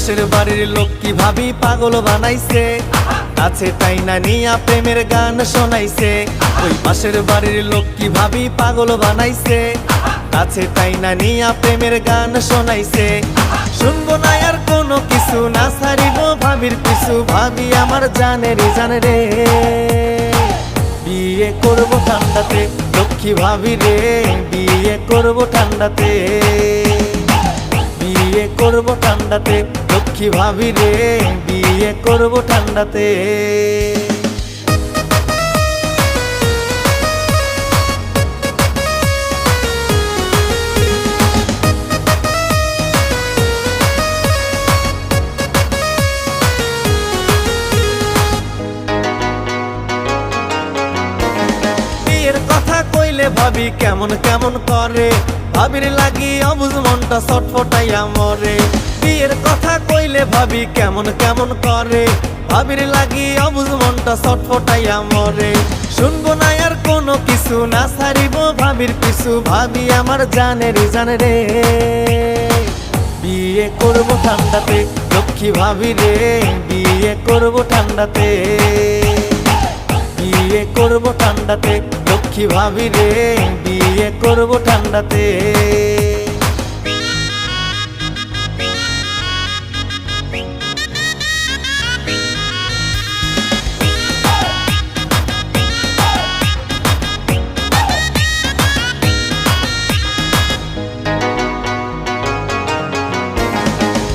পাশের বাড়ির লোক কি ভাবি পাগল বানাইছে, কাছে তাই না নিয়া প্রেমের গান শোনাইছে। ওই পাশের বাড়ির লোক কি ভাবি পাগল বানাইছে, কাছে তাই না নিয়া প্রেমের গান শোনাইছে। শুনবো না আর কোনো কিছু, না ছাড়িব ভাবির পিছু, ভাবি আমার জানের জান রে। বিয়ে করবো ঠান্ডাতে লক্ষ্মী ভাবি রে, বিয়ে করবো ঠান্ডাতে, বিয়ে করবো ঠান্ডাতে লক্ষ্মী ভাবি রে, বিয়ে করবো ঠান্ডাতে। বিয়ের কথা কইলে ভাবি কেমন কেমন করে, ভাবির লাগি অবুঝ মনটা ছটফটাইয়া মরে। বিয়ের কথা কইলে ভাবি কেমন কেমন করে, ভাবির লাগি অবুঝ মনটা ছটফটাইয়া মরে। শুনবো না আর কোনো কিছু, না ছাড়িব ভাবির পিছু, ভাবি আমার জানের জান রে। বিয়ে করবো ঠান্ডাতে লক্ষ্মী ভাবি রে, বিয়ে করবো ঠান্ডাতে, বিয়ে করবো ঠান্ডাতে লক্ষ্মী ভাবি রে, বিয়ে করবো ঠান্ডাতে।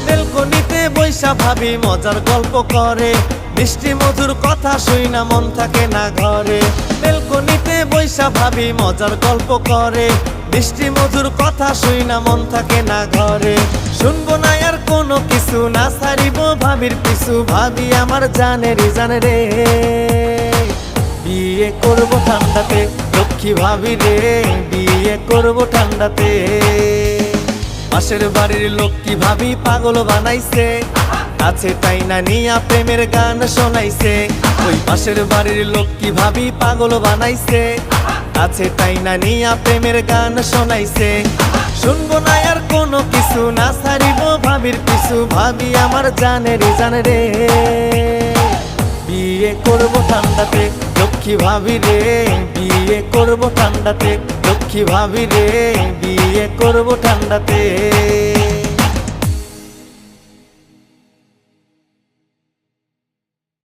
বেলকনিতে বৈশা ভাবি মজার গল্প করে, মিষ্টি মধুর কথা শুই না মন থাকে না ঘরে। বেলকনিতে বৈশা ভাবি মজার গল্প করে, মিষ্টি মধুর কথা শুই না মন থাকে না ঘরে। শুনবো না আর কোনো কিছু, না ছাড়িব ভাবির পিছু, ভাবি আমার জানের জান রে। বিয়ে করবো ঠান্ডাতে লক্ষ্মী ভাবি রে, বিয়ে করবো ঠান্ডাতে। পাশের বাড়ির লোক কি ভাবি পাগল বানাইছে, কাছে তাই না নিয়া প্রেমের গান শোনাইছে। ওই পাশের বাড়ির লোক কি ভাবি পাগল বানাইছে, কাছে তাই না নিয়া প্রেমের গান শোনাইছে। শুনবো না আর কোনো কিছু, না ছাড়িব ভাবির পিছু, ভাবি আমার জানের জান রে। বিয়ে করবো ঠান্ডাতে লক্ষ্মী ভাবি রে, বিয়ে করবো ঠান্ডাতে লক্ষ্মী ভাবি রে, বিয়ে করবো ঠান্ডাতে।